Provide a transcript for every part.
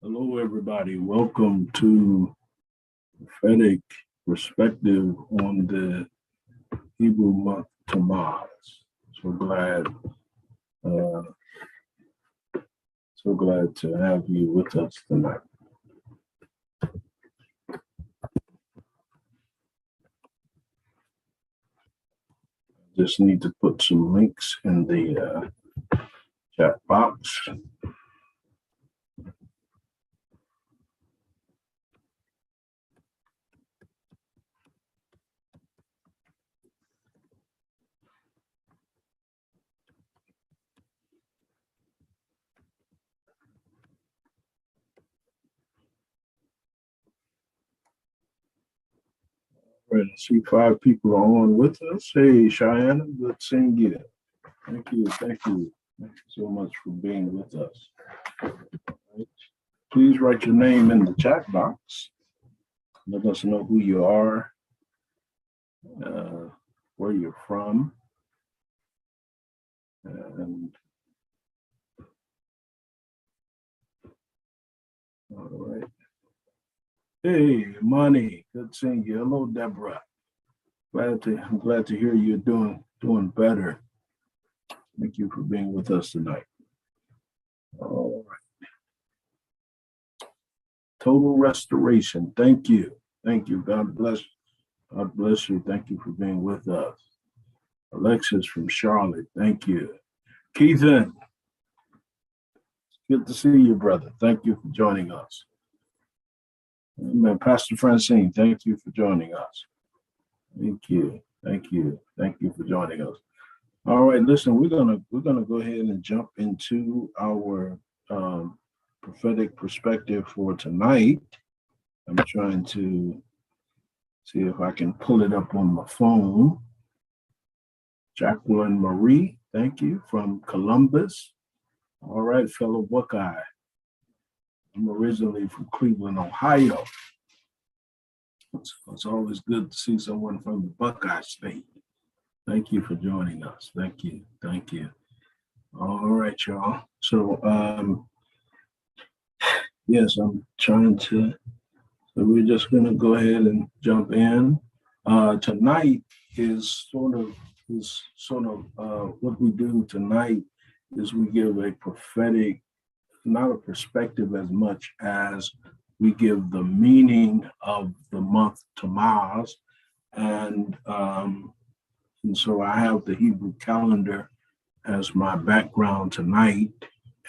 Hello, everybody. Welcome to Prophetic Perspective on the Hebrew month Tammuz. So glad to have you with us tonight. Just need to put some links in the chat box. Right, I see 5 people are on with us. Hey, Cheyenne, good seeing you. Thank you. Thank you so much for being with us. Right. Please write your name in the chat box. Let us know who you are, where you're from, and all right. Hey, Money, good seeing you. Hello, Deborah. I'm glad to hear you're doing better. Thank you for being with us tonight. All right. Total restoration. Thank you. Thank you. God bless. God bless you. Thank you for being with us. Alexis from Charlotte. Thank you. Keithan. Good to see you, brother. Thank you for joining us. Amen. Pastor Francine, thank you for joining us. Thank you. Thank you. Thank you for joining us. All right, listen, we're gonna go ahead and jump into our prophetic perspective for tonight. I'm trying to see if I can pull it up on my phone. Jacqueline Marie, thank you, from Columbus. All right, fellow Buckeye. I'm originally from Cleveland, Ohio. It's always good to see someone from the Buckeye State. Thank you for joining us. Thank you. Thank you. All right, y'all. So, yes, I'm trying to. So we're just going to go ahead and jump in. Tonight is sort of what we do tonight is we give a prophetic, not a perspective as much as we give the meaning of the month Tammuz, and so I have the Hebrew calendar as my background tonight.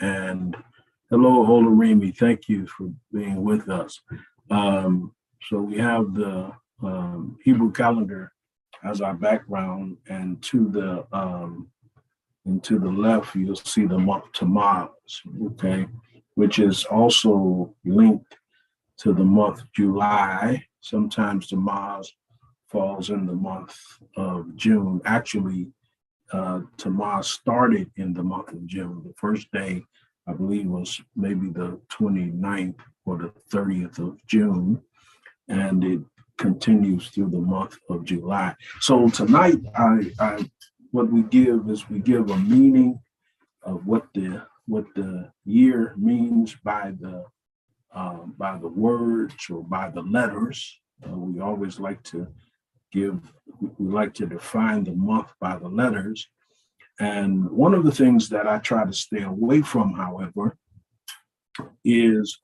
And hello, Holarimi, thank you for being with us. So we have the Hebrew calendar as our background, and to the left, you'll see the month Tammuz, okay, which is also linked to the month July. Sometimes Tammuz falls in the month of June. Actually, Tammuz started in the month of June. The first day, I believe, was maybe the 29th or the 30th of June, and it continues through the month of July. So tonight, what we give is we give a meaning of what the year means by the words or by the letters. We always like to define the month by the letters. And one of the things that I try to stay away from, however, is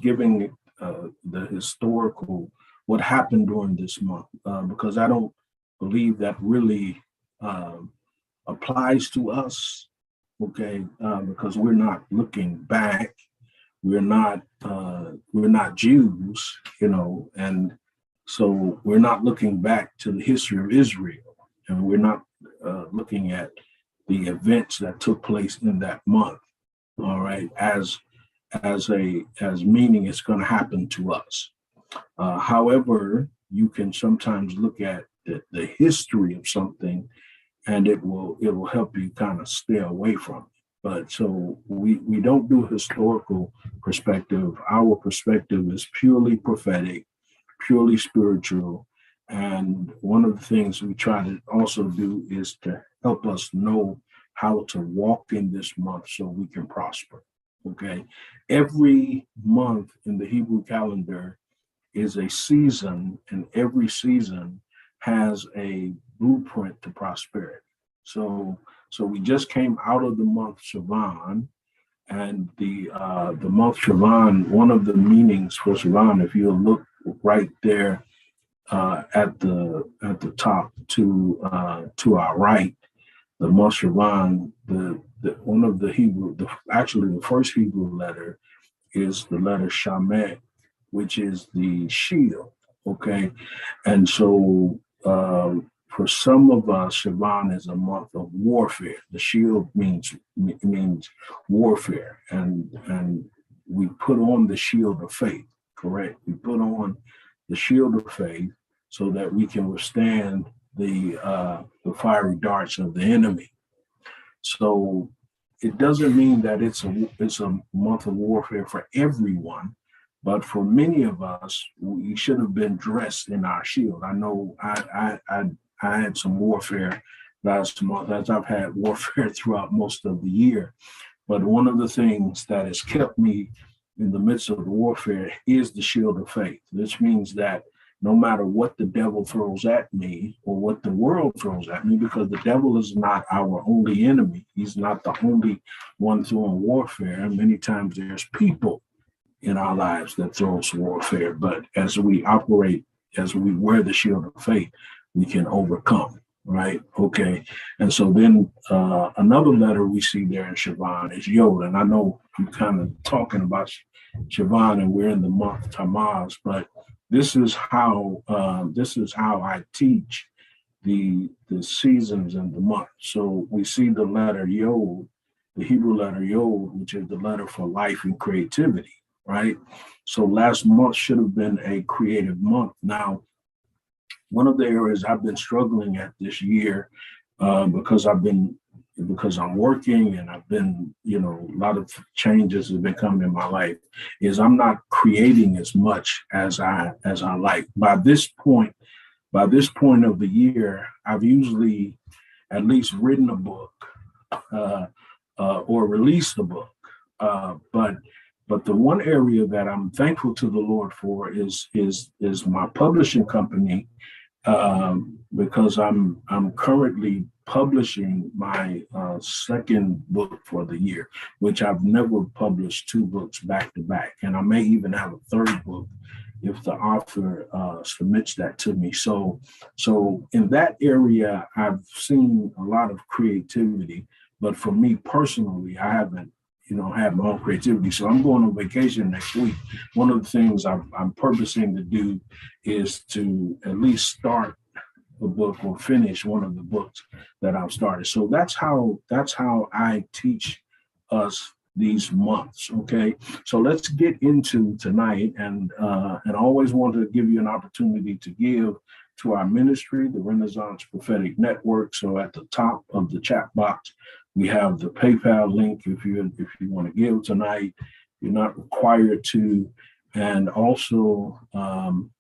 giving the historical, what happened during this month, because I don't believe that really applies to us, okay, because we're not looking back. We're not Jews, and so we're not looking back to the history of Israel, and we're not looking at the events that took place in that month. All right, as meaning it's going to happen to us. However, you can sometimes look at the history of something, and it will help you kind of stay away from it. But so we don't do historical perspective. Our perspective is purely prophetic, purely spiritual. And one of the things we try to also do is to help us know how to walk in this month so we can prosper. Okay. Every month in the Hebrew calendar is a season, and every season has a blueprint to prosperity. So, so we just came out of the month Sivan, and the month Sivan. One of the meanings for Sivan, if you look right there at the top to our right, the month Sivan, the one of the Hebrew, actually the first Hebrew letter is the letter Shamet, which is the shield. Okay. And so for some of us, Sivan is a month of warfare. The shield means warfare. And we put on the shield of faith, correct? We put on the shield of faith so that we can withstand the fiery darts of the enemy. So it doesn't mean that it's a month of warfare for everyone, but for many of us, we should have been dressed in our shield. I know I had some warfare last month, as I've had warfare throughout most of the year. But one of the things that has kept me in the midst of the warfare is the shield of faith. This means that no matter what the devil throws at me or what the world throws at me, because the devil is not our only enemy. He's not the only one throwing warfare. Many times there's people in our lives that throw us warfare. But as we operate, as we wear the shield of faith, we can overcome, right? Okay. And so then another letter we see there in Sivan is Yod. And I know I'm kind of talking about Sivan and we're in the month Tammuz, but this is how I teach the seasons and the months. So we see the letter Yod, the Hebrew letter Yod, which is the letter for life and creativity, right? So last month should have been a creative month. Now, one of the areas I've been struggling at this year because I'm working and I've been, a lot of changes have been coming in my life, is I'm not creating as much as I like. By this point of the year, I've usually at least written a book or released a book. But the one area that I'm thankful to the Lord for is my publishing company, because I'm currently publishing my second book for the year, which I've never published two books back to back, and I may even have a third book if the author submits that to me. So in that area, I've seen a lot of creativity, but for me personally, I haven't have my own creativity. So I'm going on vacation next week. One of the things I'm purposing to do is to at least start a book or finish one of the books that I've started. So that's how I teach us these months. Okay. So let's get into tonight, and I always want to give you an opportunity to give to our ministry, the Renaissance Prophetic Network. So at the top of the chat box, we have the PayPal link if you want to give tonight. You're not required to. And also,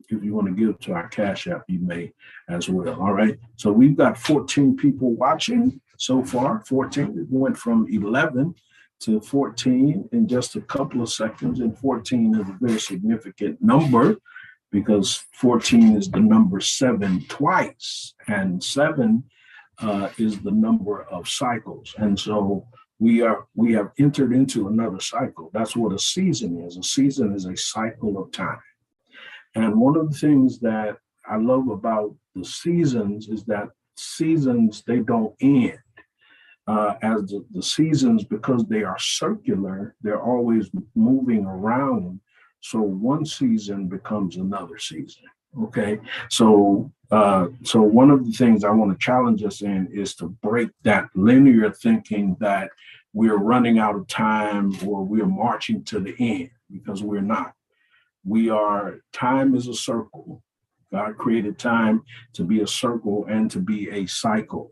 if you want to give to our Cash App, you may as well. All right. So we've got 14 people watching so far. 14. It went from 11 to 14 in just a couple of seconds. And 14 is a very significant number, because 14 is the number 7 twice, and 7 is the number of cycles. And so we have entered into another cycle. That's what a season is. A season is a cycle of time. And one of the things that I love about the seasons is that seasons, they don't end. As the seasons, because they are circular, they're always moving around. So one season becomes another season. Okay. So one of the things I want to challenge us in is to break that linear thinking that we're running out of time or we're marching to the end, because we're not. Time is a circle. God created time to be a circle and to be a cycle.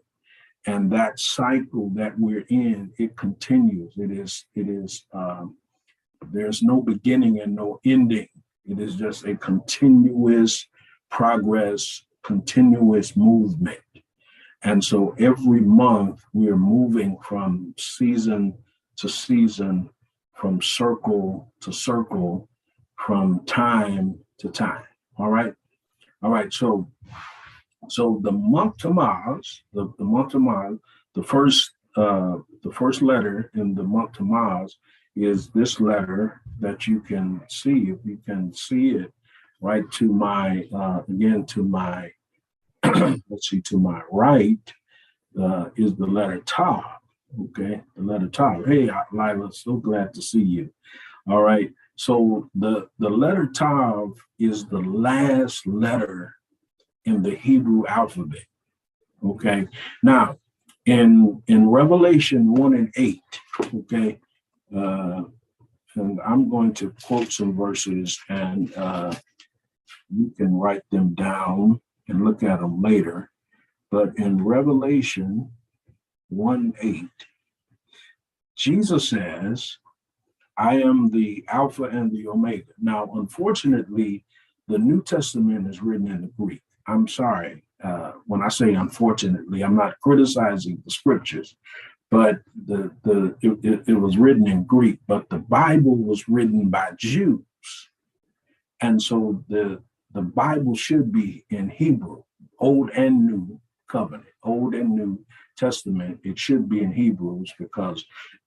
And that cycle that we're in, it continues. There's no beginning and no ending. It is just a continuous progress, continuous movement. And so every month we're moving from season to season, from circle to circle, from time to time. All right. All right. So the month Tammuz, the month Tammuz, the first letter in the month Tammuz is this letter that you can see. If you can see it, right to my again to my let's see, to my right is the letter Tav. Okay, the letter Tav. Hey, Lila, so glad to see you. All right. So the letter Tav is the last letter in the Hebrew alphabet. Okay. Now, in Revelation 1 and 8, okay, and I'm going to quote some verses, and you can write them down and look at them later. But in Revelation 1:8, Jesus says, I am the Alpha and the Omega. Now, unfortunately, the New Testament is written in the Greek. I'm sorry. When I say unfortunately, I'm not criticizing the scriptures, but it was written in Greek, but the Bible was written by Jews. And so the Bible should be in Hebrew, Old and New Covenant, Old and New Testament. It should be in Hebrews because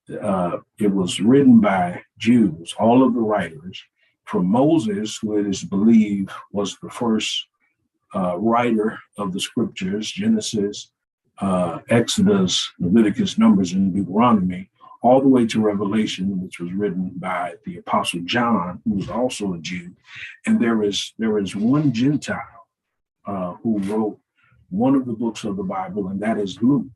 it was written by Jews, all of the writers, from Moses, who it is believed was the first writer of the scriptures, Genesis, Exodus, Leviticus, Numbers, and Deuteronomy, all the way to Revelation, which was written by the Apostle John, who was also a Jew. And there is one Gentile who wrote one of the books of the Bible, and that is Luke.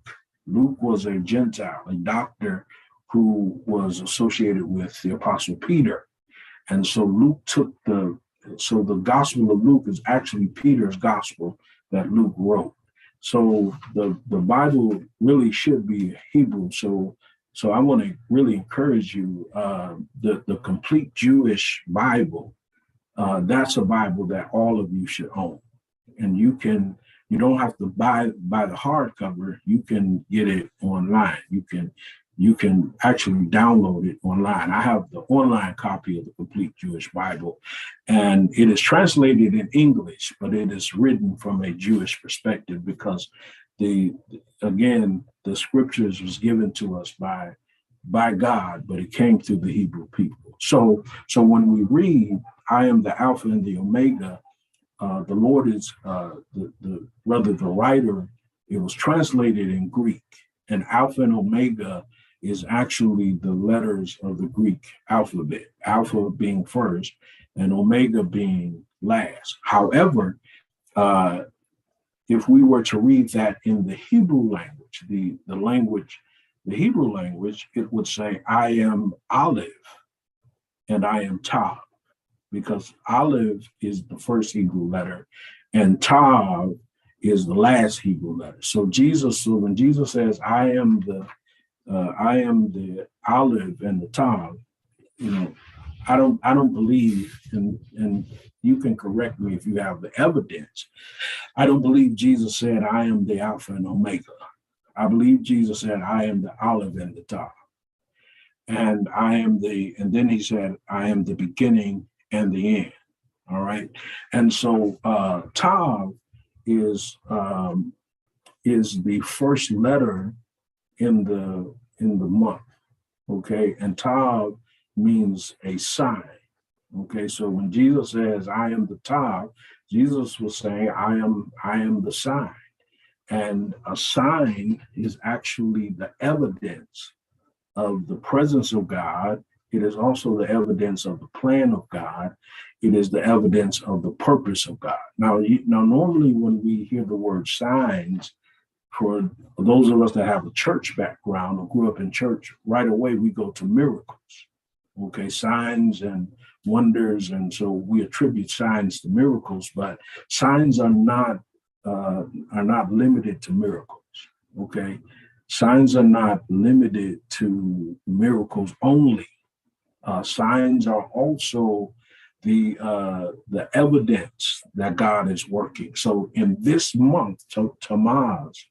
Luke was a Gentile, a doctor who was associated with the Apostle Peter. And so Luke took the Gospel of Luke is actually Peter's gospel that Luke wrote. So the Bible really should be Hebrew. So I want to really encourage you, the complete Jewish Bible, that's a Bible that all of you should own. And you don't have to buy the hardcover. You can get it online. You can actually download it online. I have the online copy of the Complete Jewish Bible, and it is translated in English, but it is written from a Jewish perspective because the scriptures was given to us by God, but it came through the Hebrew people. So when we read, I am the Alpha and the Omega, the Lord is the writer, it was translated in Greek, and Alpha and Omega is actually the letters of the Greek alphabet, Alpha being first and Omega being last. However, if we were to read that in the Hebrew language, the Hebrew language, it would say, I am Aleph and I am Tav, because Aleph is the first Hebrew letter and Tav is the last Hebrew letter. So when Jesus says, I am the Aleph and the Tav, I don't believe, and you can correct me if you have the evidence. I don't believe Jesus said, I am the Alpha and Omega. I believe Jesus said, I am the Aleph and the Tav. And then he said, I am the beginning and the end. All right. And so Tav is the first letter in the month. Okay. And Tav means a sign. Okay. So when Jesus says, I am the Tav, Jesus was saying, I am the sign. And a sign is actually the evidence of the presence of God. It is also the evidence of the plan of God. It is the evidence of the purpose of God. Now, normally when we hear the word signs, for those of us that have a church background or grew up in church, right away we go to miracles. Okay, signs and wonders, and so we attribute signs to miracles, but signs are not limited to miracles. Okay. Signs are not limited to miracles only. Signs are also the evidence that God is working. So in this month, Tammuz,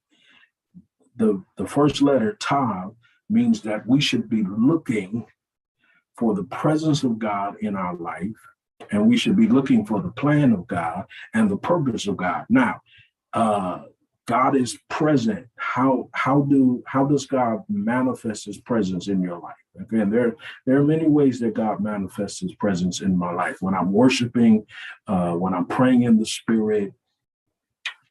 the first letter Tav means that we should be looking for the presence of God in our life, and we should be looking for the plan of God and the purpose of God. Now, uh, God is present. How does God manifest His presence in your life? Again, there are many ways that God manifests His presence in my life. When I'm worshiping, when I'm praying in the Spirit,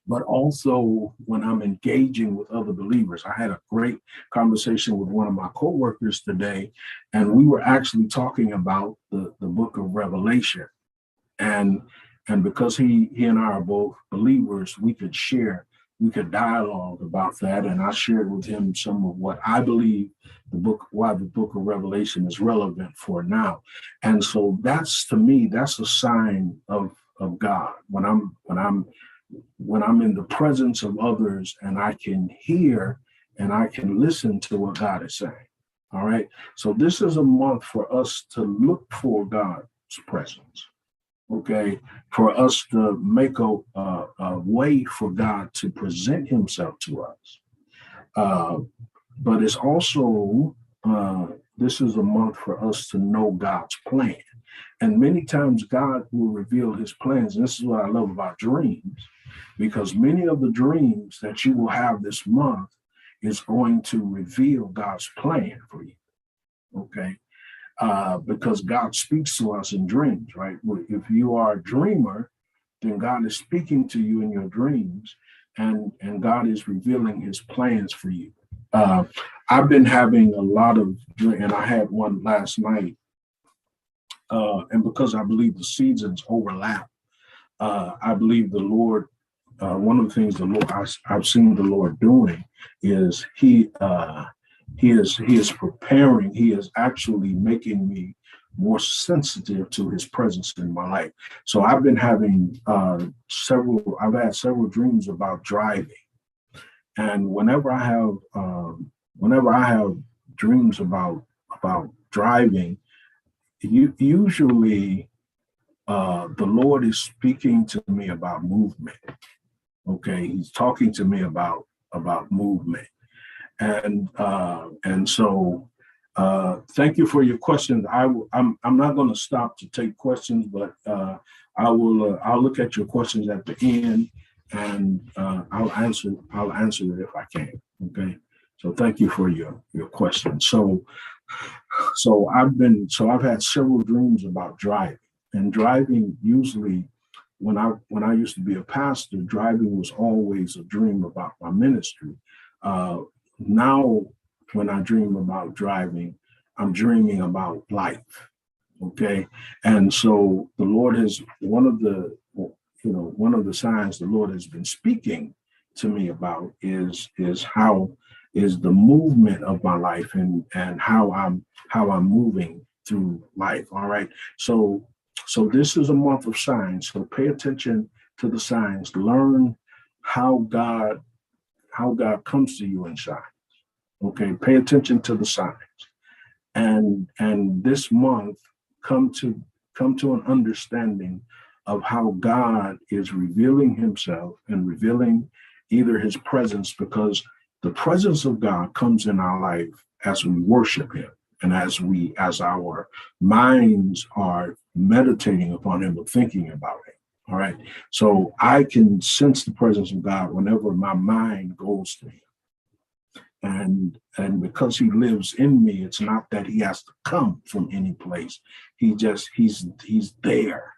but also when I'm engaging with other believers. I had a great conversation with one of my coworkers today, and we were actually talking about the book of Revelation. And because he and I are both believers, we could dialogue about that. And I shared with him some of what I believe why the book of Revelation is relevant for now. And so that's, to me, that's a sign of God. When I'm in the presence of others and I can hear and I can listen to what God is saying. All right. So this is a month for us to look for God's presence. Okay. For us to make a way for God to present Himself to us. Uh, but it's also, this is a month for us to know God's plan. And many times God will reveal His plans. And this is what I love about dreams, because many of the dreams that you will have this month is going to reveal God's plan for you. Okay. Because God speaks to us in dreams, right? If you are a dreamer, then God is speaking to you in your dreams, and God is revealing His plans for you. Uh, I've been having a lot of, and I had one last night, and because I believe the seasons overlap, I believe the Lord. One of the things the Lord I've seen the Lord doing is he is preparing. He is actually making me more sensitive to His presence in my life. So I've been having I've had several dreams about driving, and whenever I have dreams about driving, usually the Lord is speaking to me about movement. Okay, He's talking to me about movement, and so thank you for your questions. I'm not going to stop to take questions, but I'll look at your questions at the end, and I'll answer it if I can. Okay, so thank you for your question. So I've had several dreams about driving, and driving usually, when I used to be a pastor, driving was always a dream about my ministry. Now, when I dream about driving, I'm dreaming about life. Okay, and so the Lord has one of the signs the Lord has been speaking to me about is how is the movement of my life, and how I'm moving through life. All right, so this is a month of signs. So pay attention to the signs. Learn how God comes to you in signs. Okay, pay attention to the signs, and this month come to an understanding of how God is revealing Himself and revealing either His presence, because the presence of God comes in our life as we worship Him, and as our minds are meditating upon Him or thinking about Him. All right, so I can sense the presence of God whenever my mind goes to Him. And because He lives in me, it's not that He has to come from any place. He's there.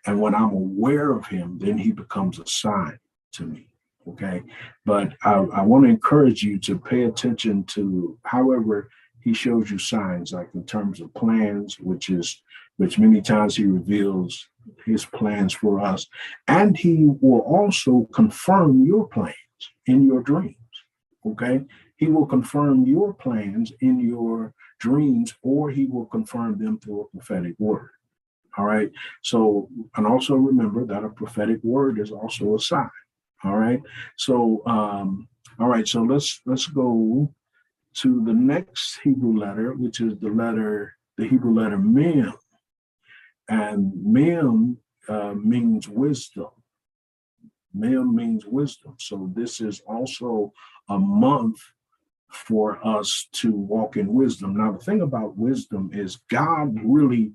And when I'm aware of Him, then He becomes a sign to me. Okay. But I want to encourage you to pay attention to however He shows you signs, like in terms of plans, which many times He reveals His plans for us. And He will also confirm your plans in your dreams. Okay. He will confirm your plans in your dreams, or He will confirm them through a prophetic word. All right. So, and also remember that a prophetic word is also a sign. All right. So all right, so let's go to the next Hebrew letter, which is the Hebrew letter Mem. And Mem means wisdom. Mem means wisdom. So this is also a month for us to walk in wisdom. Now, the thing about wisdom is God really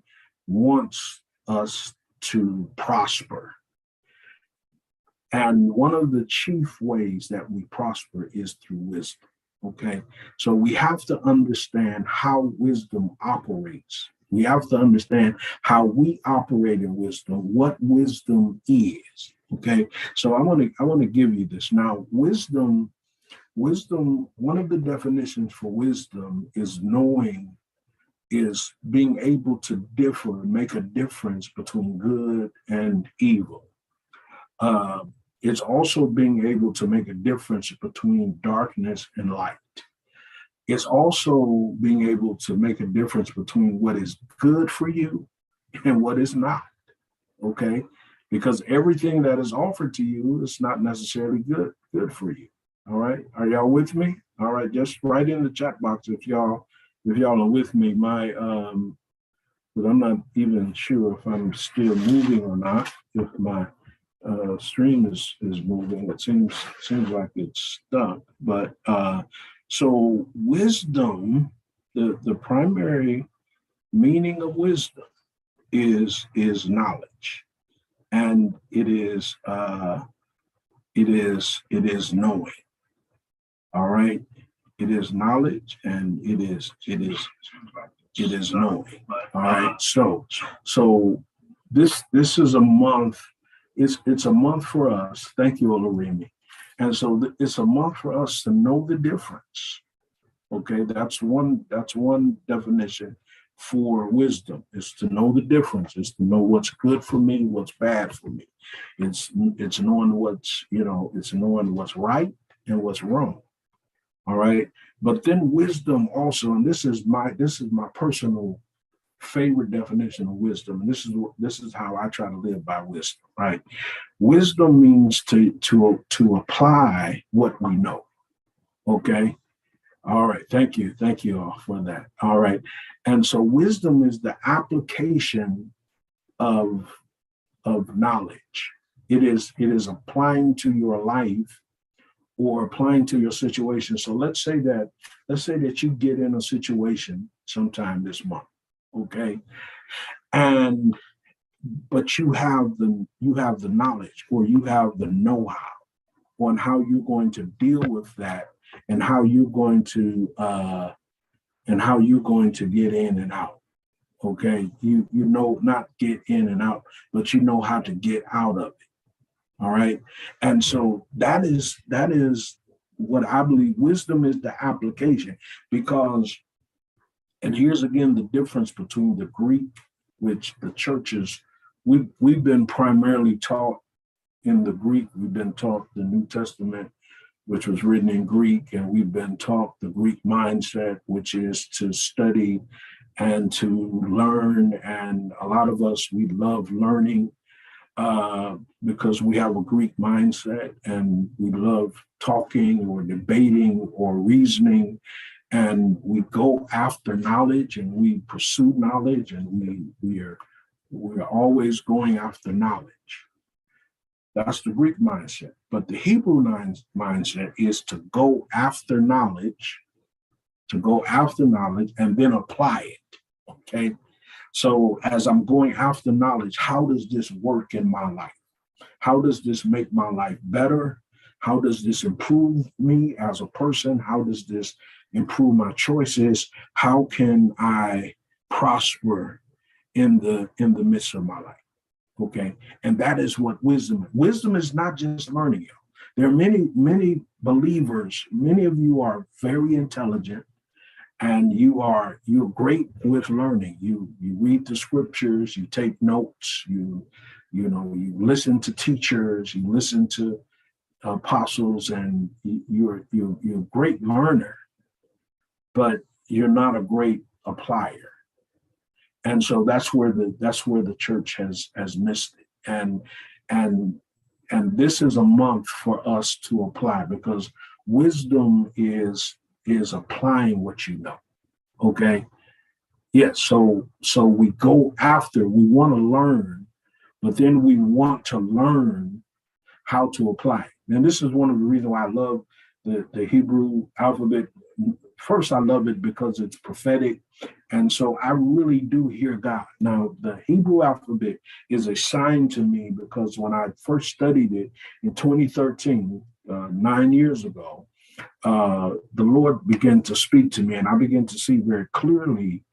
wants us to prosper. And one of the chief ways that we prosper is through wisdom. Okay. So we have to understand how wisdom operates. We have to understand how we operate in wisdom, what wisdom is. Okay. So I want to give you this. Now, wisdom, one of the definitions for wisdom is being able to make a difference between good and evil. Uh, it's also being able to make a difference between darkness and light. It's also being able to make a difference between what is good for you and what is not. Okay. Because everything that is offered to you is not necessarily good for you. All right. Are y'all with me? All right. Just write in the chat box if y'all are with me. But I'm not even sure if I'm still moving or not. If my stream is moving. It seems like it's stuck. But so wisdom, the primary meaning of wisdom is knowledge, and it is knowing. All right, it is knowledge, and it is knowing. All right, so this is a month. It's a month for us. Thank you, Olorimi. And so it's a month for us to know the difference. Okay, that's one definition for wisdom, is to know the difference. It's to know what's good for me, what's bad for me. It's knowing it's knowing what's right and what's wrong. All right. But then wisdom also, and this is my personal favorite definition of wisdom. And this is how I try to live by wisdom, right? Wisdom means to apply what we know. Okay. All right. Thank you. Thank you all for that. All right. And so wisdom is the application of knowledge. It is applying to your life or applying to your situation. So let's say that you get in a situation sometime this month. Okay. And but you have the knowledge, or you have the know-how on how you're going to deal with that, and how you're going to get in and out. Okay. You know, not get in and out, but you know how to get out of it. All right. And so that is what I believe. Wisdom is the application, because, and here's again the difference between the Greek, which the churches, we've been primarily taught in the Greek. We've been taught the New Testament, which was written in Greek, and we've been taught the Greek mindset, which is to study and to learn. And a lot of us, we love learning because we have a Greek mindset, and we love talking or debating or reasoning, and we go after knowledge, and we pursue knowledge, and we're always going after knowledge. That's the Greek mindset. But the Hebrew mindset is to go after knowledge, and then apply it. Okay. So as I'm going after knowledge, how does this work in my life? How does this make my life better? How does this improve me as a person? How does this improve my choices? How can I prosper in the midst of my life? Okay. And that is what wisdom is. Wisdom is not just learning. There are many believers, many of you are very intelligent, and you're great with learning. You read the scriptures, you take notes, you listen to teachers, you listen to apostles, and you're a great learner, but you're not a great applier. And so that's where the church has missed it. And And this is a month for us to apply, because wisdom is applying what you know. Okay. Yeah. So we go after, we want to learn, but then we want to learn how to apply it. And this is one of the reasons why I love the Hebrew alphabet. First, I love it because it's prophetic. And so I really do hear God. Now, the Hebrew alphabet is a sign to me, because when I first studied it in 2013, 9 years ago, the Lord began to speak to me, and I began to see very clearly.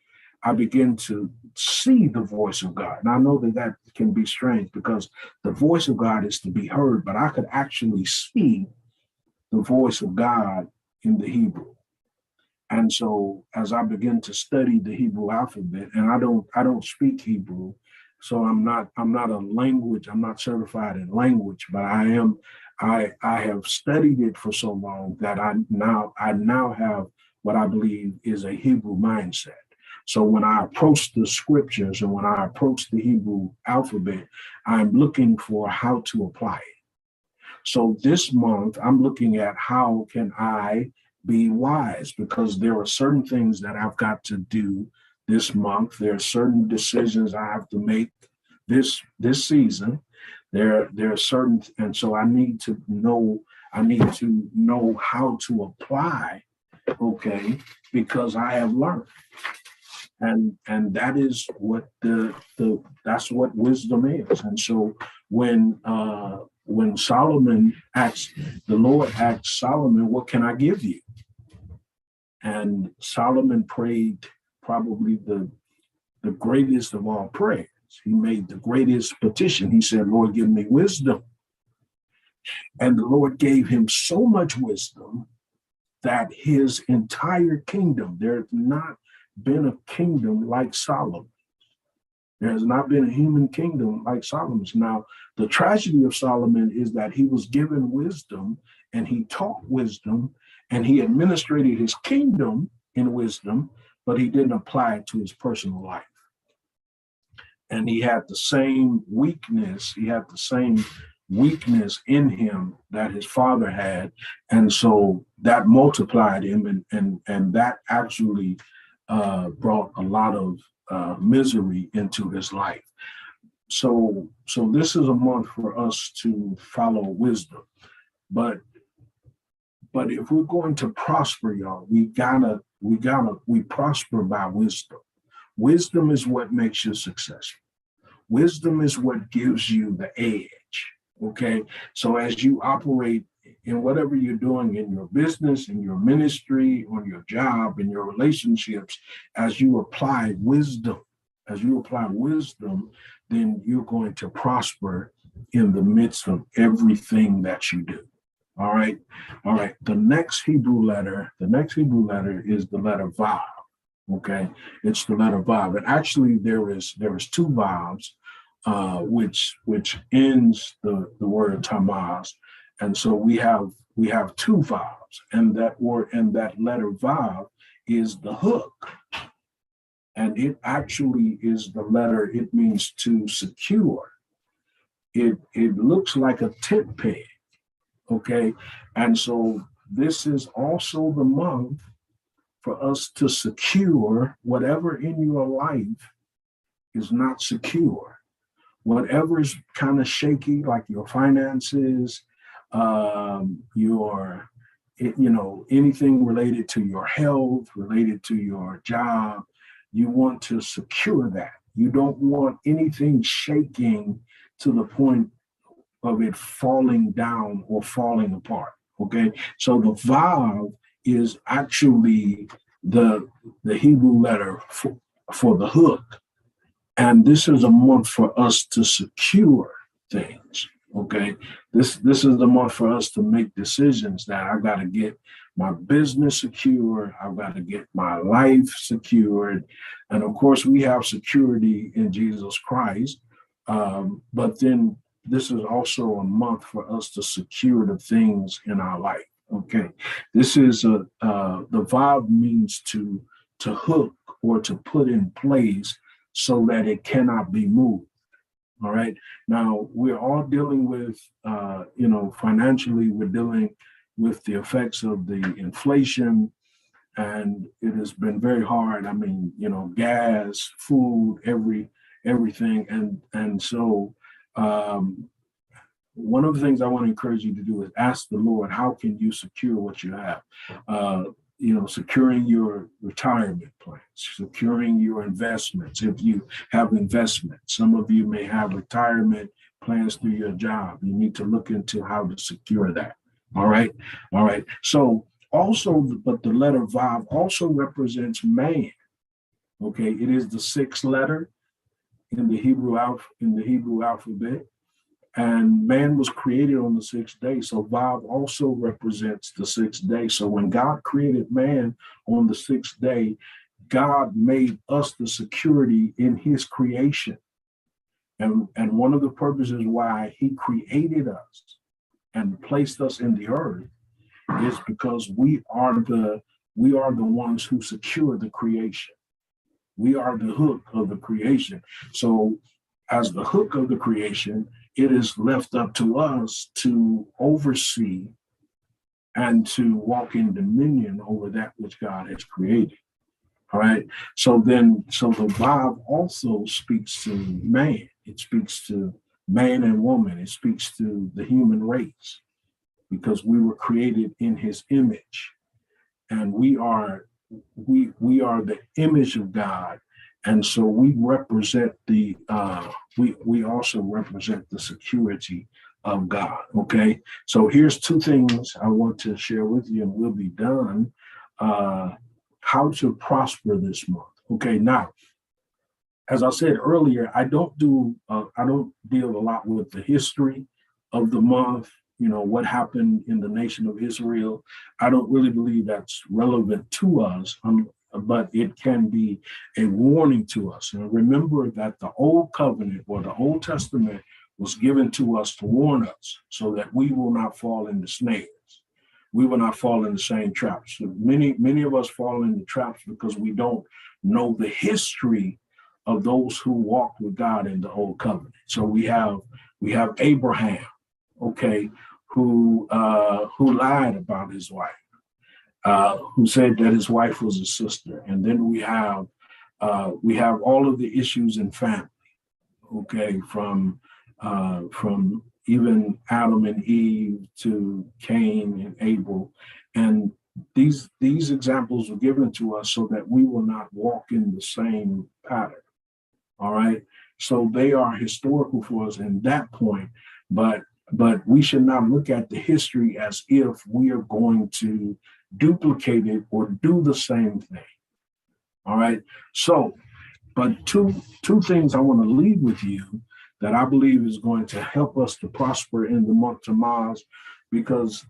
I begin to see the voice of God. And I know that that can be strange, because the voice of God is to be heard, but I could actually see the voice of God in the Hebrew. And so as I begin to study the Hebrew alphabet, and I don't speak Hebrew, so I'm not a language, I'm not certified in language, but I have studied it for so long that I now have what I believe is a Hebrew mindset. So when I approach the scriptures and when I approach the Hebrew alphabet, I'm looking for how to apply it. So this month, I'm looking at how can I be wise, because there are certain things that I've got to do this month. There are certain decisions I have to make this season. There are certain, and so I need to know how to apply, okay, because I have learned. And that is what that's what wisdom is. And so when Solomon asked, the Lord asked Solomon, what can I give you? And Solomon prayed probably the greatest of all prayers. He made the greatest petition. He said, Lord, give me wisdom. And the Lord gave him so much wisdom that his entire kingdom, there's not been a kingdom like Solomon. There has not been a human kingdom like Solomon's. Now, the tragedy of Solomon is that he was given wisdom, and he taught wisdom, and he administrated his kingdom in wisdom, but he didn't apply it to his personal life. And he had the same weakness. He had the same weakness in him that his father had. And so that multiplied him, and that actually brought a lot of misery into his life. So this is a month for us to follow wisdom. But if we're going to prosper, y'all, we prosper by wisdom. Wisdom is what makes you successful. Wisdom is what gives you the edge. Okay. So as you operate in whatever you're doing in your business, in your ministry, on your job, in your relationships, as you apply wisdom, then you're going to prosper in the midst of everything that you do. All right. All right. The next Hebrew letter is the letter Vav. Okay. It's the letter Vav. And actually there is two Vavs, which ends the word Tammuz. And so we have two Vavs, and that letter Vav is the hook. And it actually is the letter, it means to secure. It looks like a tent peg. Okay. And so this is also the month for us to secure whatever in your life is not secure. Whatever is kind of shaky, like your finances, anything related to your health, related to your job, you want to secure that. You don't want anything shaking to the point of it falling down or falling apart. Okay. So the Vav is actually the Hebrew letter for the hook. And this is a month for us to secure things. Okay. This is the month for us to make decisions that I've got to get my business secure. I've got to get my life secured. And of course, we have security in Jesus Christ. But then this is also a month for us to secure the things in our life. Okay. This is the Vav means to hook or to put in place so that it cannot be moved. All right. Now we're all dealing with, financially, we're dealing with the effects of the inflation, and it has been very hard. I mean, gas, food, everything, and so um, one of the things I want to encourage you to do is ask the Lord, how can you secure what you have? Securing your retirement plans, securing your investments. If you have investments, some of you may have retirement plans through your job. You need to look into how to secure that. All right. All right. So also, but the letter Vav also represents man. Okay. It is the sixth letter in the Hebrew alphabet. And man was created on the sixth day. So Vav also represents the sixth day. So when God created man on the sixth day, God made us the security in his creation. And one of the purposes why he created us and placed us in the earth is because we are the ones who secure the creation. We are the hook of the creation. So as the hook of the creation, it is left up to us to oversee and to walk in dominion over that which God has created. All right. So the Vav also speaks to man. It speaks to man and woman. It speaks to the human race because we were created in his image, and we are the image of God. And so we represent we also represent the security of God. Okay. So here's two things I want to share with you, and we'll be done. How to prosper this month. Okay. Now, as I said earlier, I don't deal a lot with the history of the month, what happened in the nation of Israel. I don't really believe that's relevant to us, but it can be a warning to us. And remember that the Old Covenant or the Old Testament was given to us to warn us so that we will not fall into snares. We will not fall in the same traps. So many of us fall into traps because we don't know the history of those who walked with God in the Old Covenant. So we have Abraham, okay, who lied about his wife, who said that his wife was his sister, and then we have all of the issues in family, okay, from even Adam and Eve to Cain and Abel, and these examples were given to us so that we will not walk in the same pattern. All right, so they are historical for us in that point, but we should not look at the history as if we are going to duplicate it or do the same thing. All right, so but two things I want to leave with you that I believe is going to help us to prosper in the month of Tammuz, because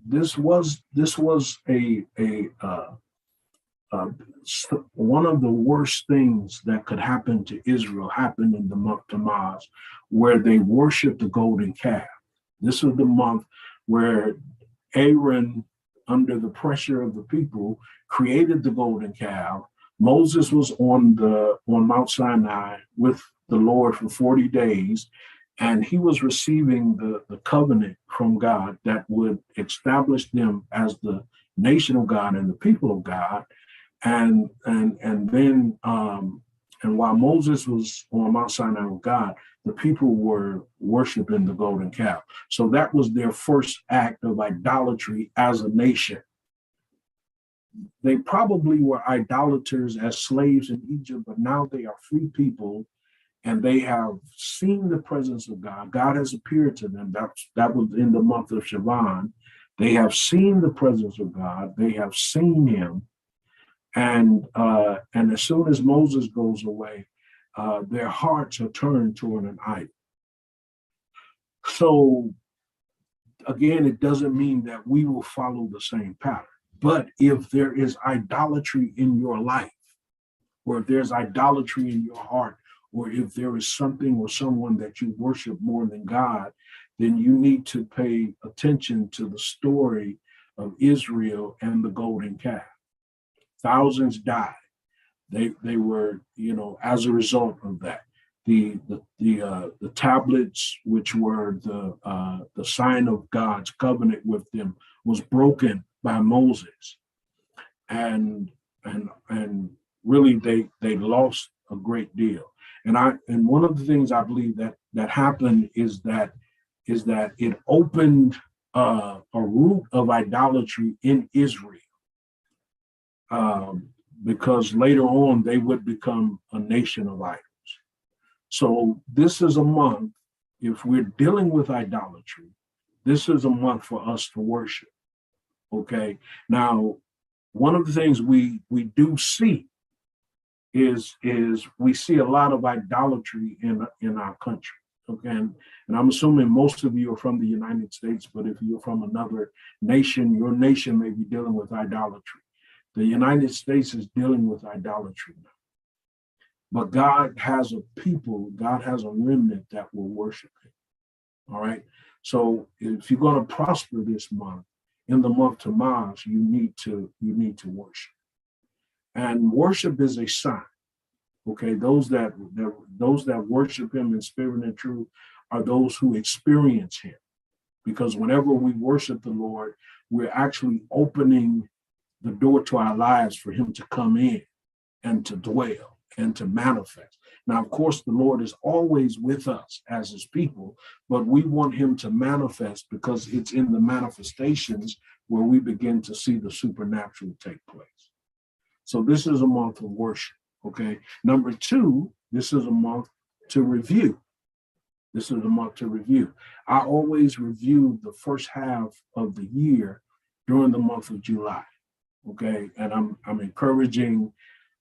this was one of the worst things that could happen to Israel happened in the month Tammuz, where they worshiped the golden calf. This was the month where Aaron, under the pressure of the people, created the golden calf. Moses was on Mount Sinai with the Lord for 40 days, and he was receiving the covenant from God that would establish them as the nation of God and the people of God. And then while Moses was on Mount Sinai with God, the people were worshiping the golden calf. So that was their first act of idolatry as a nation. They probably were idolaters as slaves in Egypt, but now they are free people, and they have seen the presence of God. God has appeared to them. That was in the month of Shavan. They have seen the presence of God. They have seen him. And as soon as Moses goes away, their hearts are turned toward an idol. So again, it doesn't mean that we will follow the same pattern. But if there is idolatry in your life, or if there's idolatry in your heart, or if there is something or someone that you worship more than God, then you need to pay attention to the story of Israel and the golden calf. Thousands died. They were, as a result of that. the tablets, which were the sign of God's covenant with them, was broken by Moses, and really they lost a great deal. And one of the things I believe that happened is that it opened a root of idolatry in Israel, because later on they would become a nation of idols. So this is a month, if we're dealing with idolatry, this is a month for us to worship. Okay. Now, one of the things we do see is we see a lot of idolatry in our country. Okay. And I'm assuming most of you are from the United States, but if you're from another nation, your nation may be dealing with idolatry. The United States is dealing with idolatry now. But God has a people, God has a remnant that will worship him. All right. So if you're going to prosper this month, in the month Tammuz, you need to worship. And worship is a sign. Okay, those that worship him in spirit and truth are those who experience him. Because whenever we worship the Lord, we're actually opening the door to our lives for him to come in and to dwell and to manifest. Now, of course, the Lord is always with us as his people, but we want him to manifest because it's in the manifestations where we begin to see the supernatural take place. So this is a month of worship, okay? Number two, this is a month to review. This is a month to review. I always review the first half of the year during the month of July, okay? And I'm encouraging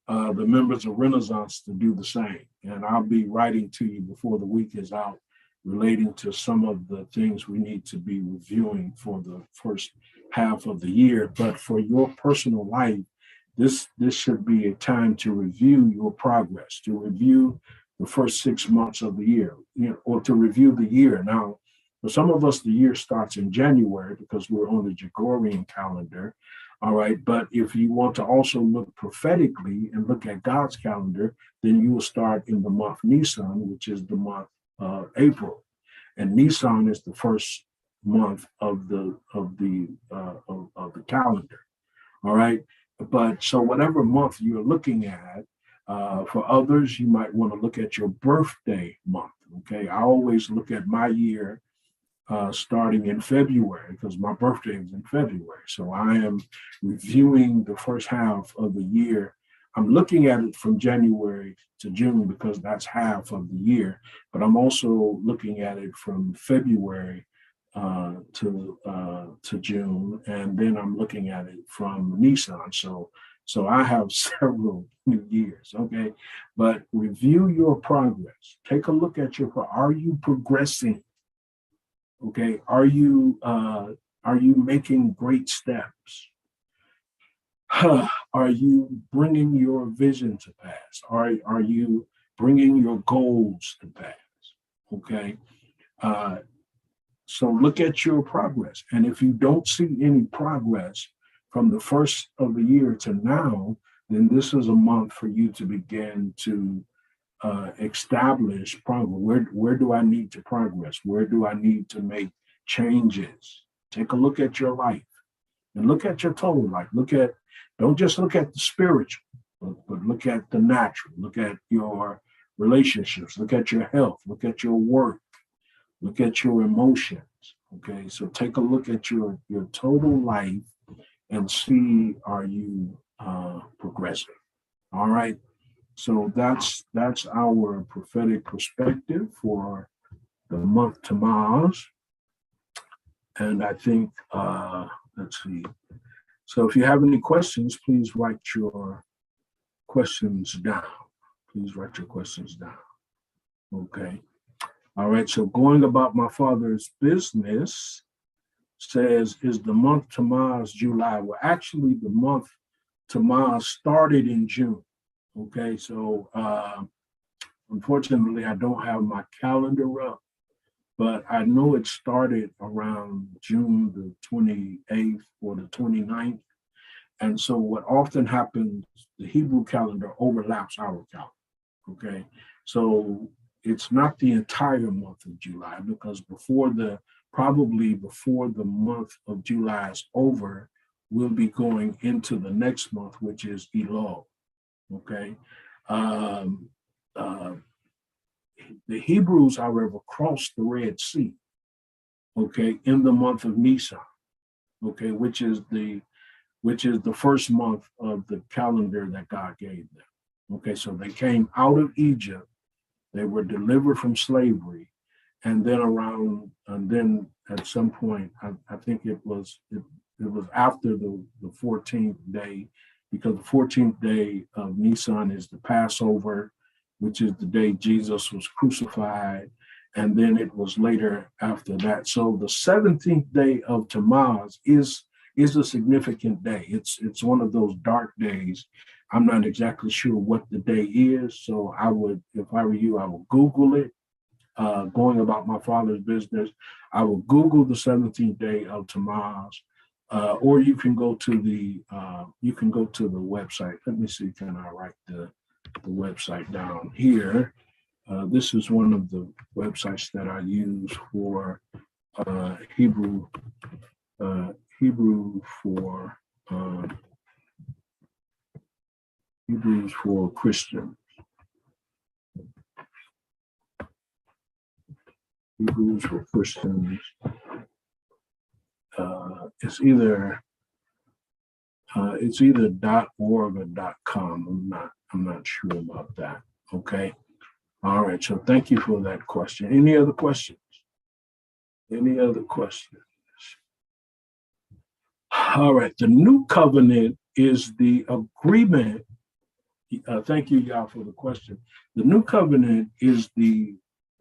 the members of Renaissance to do the same. And I'll be writing to you before the week is out relating to some of the things we need to be reviewing for the first half of the year. But for your personal life, this should be a time to review your progress, to review the first 6 months of the year, or to review the year. Now, for some of us, the year starts in January because we're on the Gregorian calendar. All right. But if you want to also look prophetically and look at God's calendar, then you will start in the month Nisan, which is the month April. And Nisan is the first month of the calendar. All right. But so whatever month you're looking at, for others, you might want to look at your birthday month. Okay. I always look at my year starting in February, because my birthday is in February. So I am reviewing the first half of the year. I'm looking at it from January to June because that's half of the year, but I'm also looking at it from February to June, and then I'm looking at it from Nisan. So I have several new years, okay? But review your progress. Take a look at are you progressing? Okay, are you making great steps? Are you bringing your vision to pass? Are you bringing your goals to pass? Okay, so look at your progress, and if you don't see any progress from the first of the year to now, then this is a month for you to begin to establish progress. Where do I need to progress? Where do I need to make changes? Take a look at your life and look at your total life. Don't just look at the spiritual, but look at the natural. Look at your relationships. Look at your health. Look at your work. Look at your emotions. Okay, so take a look at your total life and see, are you progressing? All right. So that's our prophetic perspective for the month Tammuz. And I think, let's see. So if you have any questions, please write your questions down. Please write your questions down. Okay. All right. So going about my father's business says, is the month Tammuz July? Well, actually, the month Tammuz started in June. Okay, so unfortunately, I don't have my calendar up, but I know it started around June the 28th or the 29th. And so what often happens, the Hebrew calendar overlaps our calendar, okay? So it's not the entire month of July, because probably before the month of July is over, we'll be going into the next month, which is Elul. Okay. Um, uh, the Hebrews, however, crossed the Red Sea, okay, in the month of Nisan, okay, which is the first month of the calendar that God gave them. Okay, so they came out of Egypt, they were delivered from slavery, and then at some point, I think it was after the 14th day, because the 14th day of Nisan is the Passover, which is the day Jesus was crucified, and then it was later after that. So the 17th day of Tammuz is a significant day. It's one of those dark days. I'm not exactly sure what the day is, so I would, if I were you, I would Google it. Going about my father's business, I will Google the 17th day of Tammuz, or you can go to the website. Let me see, can I write the website down here? This is one of the websites that I use for Hebrew for Hebrews for Christian. Hebrews for Christians. It's either .org or .com. I'm not sure about that. Okay. All right. So thank you for that question. Any other questions? Any other questions? All right. The new covenant is the agreement. Thank you, Yah, for the question. The new covenant is the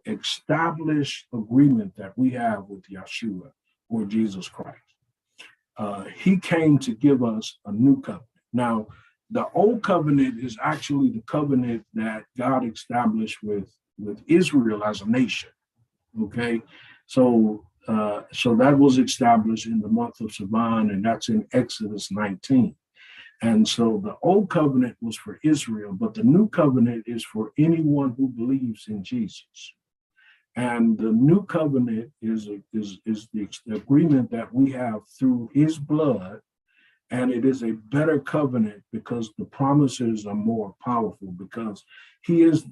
established agreement that we have with Yeshua, or Jesus Christ. He came to give us a new covenant. Now, the old covenant is actually the covenant that God established with Israel as a nation. Okay, so that was established in the month of Sivan, and that's in Exodus 19. And so the old covenant was for Israel, but the new covenant is for anyone who believes in Jesus. And the new covenant is the agreement that we have through his blood. And it is a better covenant because the promises are more powerful, because Jesus,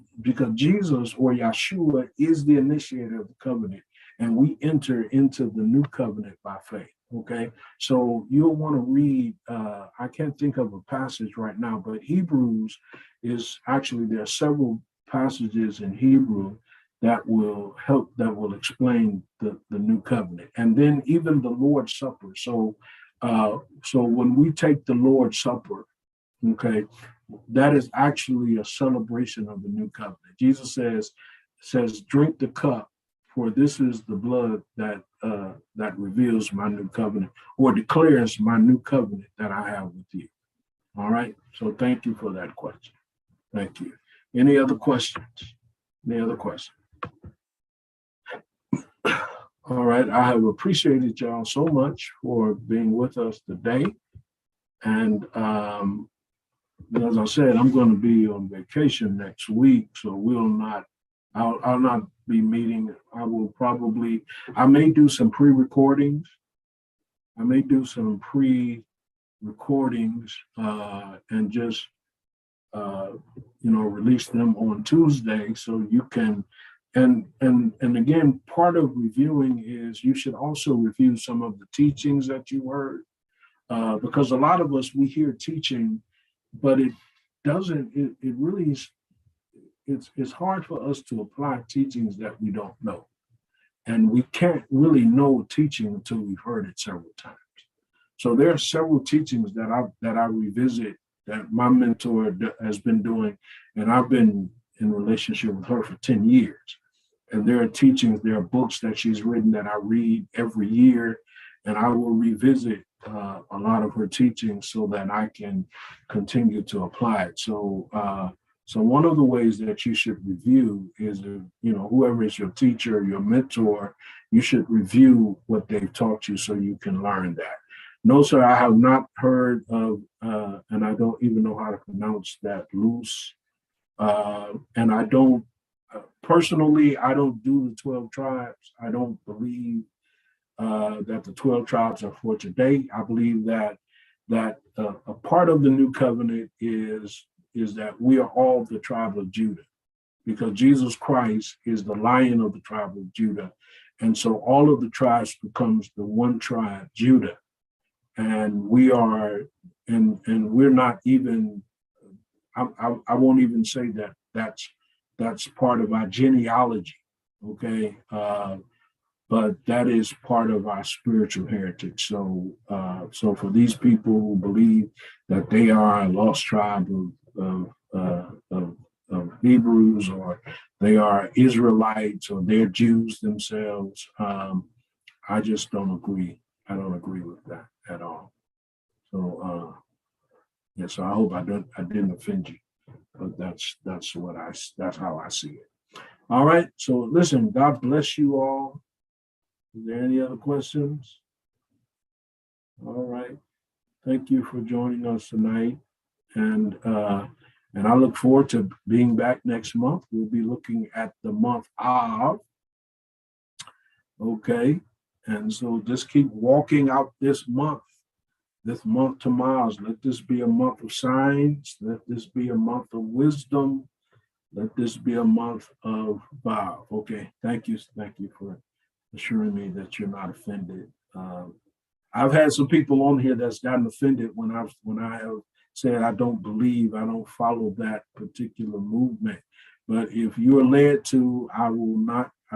or Yeshua, is the initiator of the covenant. And we enter into the new covenant by faith. Okay, so you'll want to read, I can't think of a passage right now, but Hebrews is actually, there are several passages in Hebrew that will explain the new covenant. And then even the Lord's Supper. So when we take the Lord's Supper, okay, that is actually a celebration of the new covenant. Jesus says, drink the cup, for this is the blood that reveals my new covenant, or declares my new covenant that I have with you. All right. So thank you for that question. Thank you. Any other questions? Any other questions? All right. I have appreciated y'all so much for being with us today. And as I said, I'm going to be on vacation next week, so I'll not be meeting. I may do some pre-recordings. And just, release them on Tuesday, so you can, and again, part of reviewing is you should also review some of the teachings that you heard, because a lot of us, we hear teaching, but it doesn't, it really is, it's hard for us to apply teachings that we don't know. And we can't really know teaching until we've heard it several times. So there are several teachings that I revisit that my mentor has been doing, and I've been in relationship with her for 10 years. And there are books that she's written that I read every year, and I will revisit a lot of her teachings so that I can continue to apply it. So one of the ways that you should review is, whoever is your teacher, your mentor, you should review what they've taught you so you can learn that. No, sir, I have not heard of, and I don't even know how to pronounce that, loose. And I don't Personally, I don't do the 12 tribes. I don't believe that the 12 tribes are for today. I believe that a part of the new covenant is that we are all the tribe of Judah, because Jesus Christ is the Lion of the tribe of Judah. And so all of the tribes becomes the one tribe, Judah. And we are, and we're not even, I won't even say that that's part of our genealogy, okay? But that is part of our spiritual heritage. So for these people who believe that they are a lost tribe of Hebrews, or they are Israelites, or they're Jews themselves, I just don't agree. I don't agree with that at all. So yeah, so I hope I didn't offend you, but that's how I see it. All right. So listen, God bless you all. Is there any other questions? All right. Thank you for joining us tonight. And I look forward to being back next month. We'll be looking at the month of, okay. And so just keep walking out this month to Mars. Let this be a month of signs. Let this be a month of wisdom. Let this be a month of Bob. Okay. Thank you. Thank you for assuring me that you're not offended. I've had some people on here that's gotten offended when I have said I don't follow that particular movement. But if you are led to, I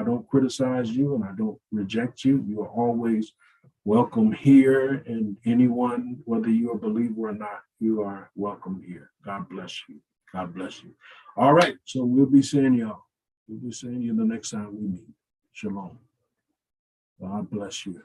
don't criticize you and I don't reject you. You are always welcome here, and anyone, whether you're a believer or not, you are welcome here. God bless you. God bless you. All right, so we'll be seeing y'all. We'll be seeing you the next time we meet. Shalom. God bless you.